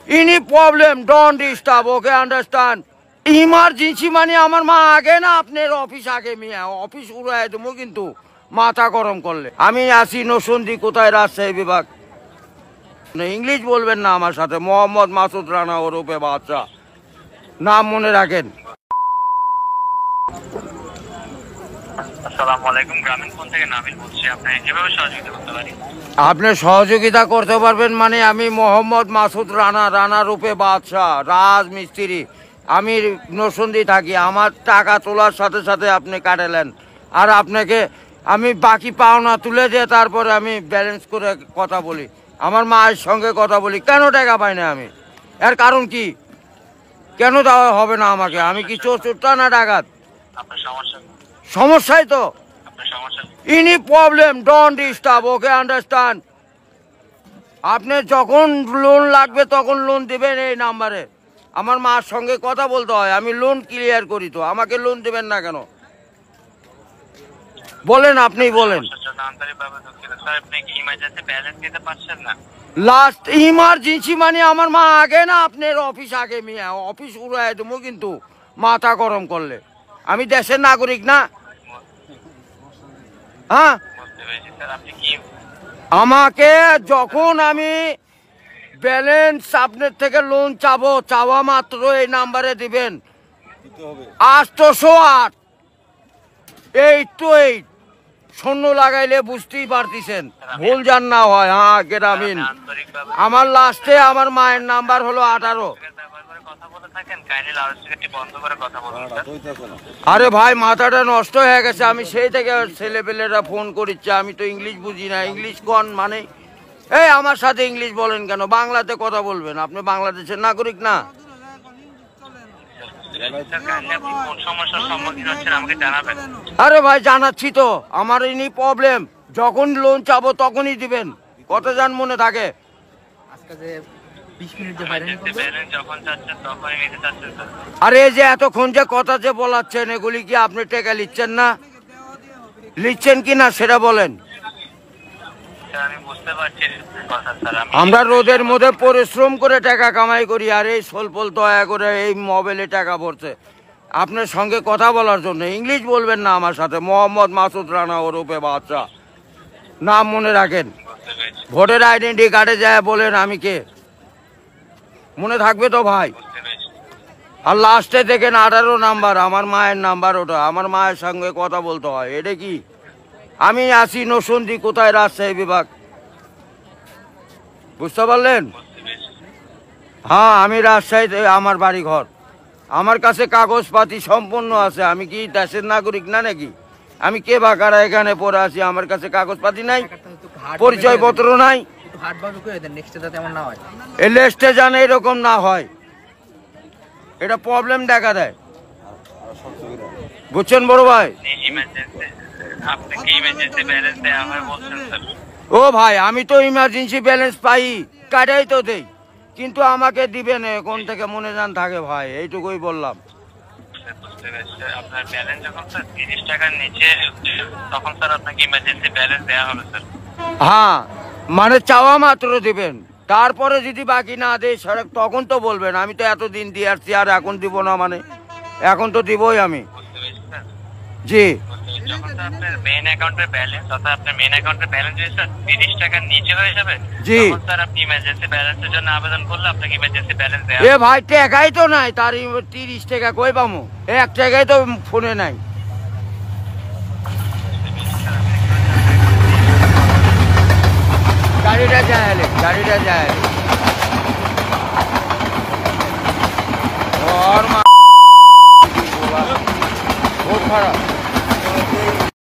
Any problem, don't disturb, okay, understand? Emergency মানে আমার মা আগে না আপনার অফিস আগে মিয়া অফিস উড়াই দেবো কিন্তু মাথা গরম করলে আমি আসি নসন্দি কোথায় রাজশাহী বিভাগ ইংলিশ বলবেন না আমার সাথে মোহাম্মদ মাসুদ রানা ওরফে বাদশা নাম মনে রাখেন আসসালামু আলাইকুম গ্রামীণ ফোন থেকে নাবিল বলছি আপনি কিভাবে সহযোগিতা করতে পারি আপনি সহযোগিতা করতে পারবেন মানে আমি মোহাম্মদ মাসুদ রানা রূপে বাদশা রাজমিস্ত্রি আমি নরসিংদী থাকি আমার টাকা তোলার সাথে সাথে আপনি কাটালেন আর আপনাকে আমি বাকি পাওনা তুলে দিয়ে তারপরে আমি ব্যালেন্স করে কথা বলি আমার মায়ের সঙ্গে কথা বলি কেন টাকা পাই না আমি এর কারণ কি কেন দেওয়া হবে না আমাকে আমি কি চোরটা না ডাকাত সমস্যাই তো any problem don't disturb okay understand আপনি যখন লোন লাগবে তখন লোন দিবেন এই নাম্বারে আমার মার সঙ্গে কথা বলতে হয় আমি লোন ক্লিয়ার করি তো আমাকে লোন দেবেন না কেন বলেন আপনি বলেন লাস্ট ইমার্জেন্সি মানে আমার মা আগে না আপনার অফিস আগে মিয়া অফিস উড়াই দেবো কিন্তু মাথা গরম করলে আমি দেশের নাগরিক না হ্যাঁ আমাকে যখন আমি ব্যালেন্স আপনার থেকে লোন চাবো চাওয়া মাত্র এই নাম্বারে দিবেন 808 828 শূন্য লাগাইলে বুঝতেই পারতেছেন ভুল জান না হয় হ্যাঁ গ্রামীণ আমার লাস্টে আমার মায়ের নাম্বার হলো 18 আরে ভাই মাথাটা নষ্ট হয়ে গেছে আমি সেই থেকে ছেলেপেলেরা ফোন করিচ্ছে আমি তো ইংলিশ বুঝি না ইংলিশ কোন মানে এই আমার সাথে ইংলিশ বলেন কেন বাংলাতে কথা বলবেন আপনি বাংলাদেশের নাগরিক না আরে ভাই জানাচ্ছি তো আমার এনি প্রবলেম যখন লোন চাবো তখনই দিবেন কত জান মনে থাকে আরে যে এতক্ষণ যে কথা যে বলাচ্ছেন এগুলি কি আপনি টাকা লিখছেন না লিখছেন কি না সেটা বলেন আমরা রোদের মধ্যে পরিশ্রম করে টাকা কামাই করি আর এই সোলপল দয়া করে এই মোবাইলে টাকা ভরছে আপনার সঙ্গে কথা বলার জন্য ইংলিশ বলবেন না আমার সাথে মোহাম্মদ মাসুদ রানা ওরফে বাদশা নাম মনে রাখেন ভোটার আইডেন্টি কার্ডে যায় বলেন আমি কে মনে থাকবে তো ভাই আর লাস্টে দেখেন 18 নাম্বার আমার মায়ের নাম্বার ওটা আমার মায়ের সঙ্গে কথা বলতে হয় এটা কি আমি আসি নরসিংদী কোথায় রাজশাহী বিভাগ বুঝতে পারলেন হ্যাঁ আমি রাজশাহীতে আমার বাড়ি ঘর আমার কাছে কাগজপাতি সম্পূর্ণ আছে আমি কি দেশের নাগরিক না নাকি আমি কে বাকারা এখানে পড়ে আছি আমার কাছে কাগজপাতি নাই পরিচয়পত্র নাই এই লিস্টে জানে এরকম না হয় এটা প্রবলেম দেখা দেয় বুঝছেন বড় ভাই ও ভাই আমি তো ইমার্জেন্সি ব্যালেন্স পাই কাটাই তো দেই কিন্তু আমাকে দিবেন কোন থেকে মনে জান থাকে ভাই এইটুকুই বললাম হ্যাঁ মানে চাওয়া মাত্র দিবেন তারপরে যদি বাকি না দেয় সড়ক তখন তো বলবেন আমি তো এতদিন দিয়ে আসছি আর এখন দিব না মানে এখন তো দিবই আমি জি মেইন অ্যাকাউন্টের ব্যালেন্স অর্থাৎ আপনার মেইন অ্যাকাউন্টের ব্যালেন্স স্যার 30 টাকার নিচে হয়ে যাবে জি স্যার আপনি ইমার্জেন্সি ব্যালেন্সের জন্য আবেদন করলে আপনাকে ইমার্জেন্সি ব্যালেন্স দেয়া এ ভাই টাকাই তো নাই তার 30 টাকা কই পামু 1 টাকাই তো ফোনে নাই গাড়িটা যায়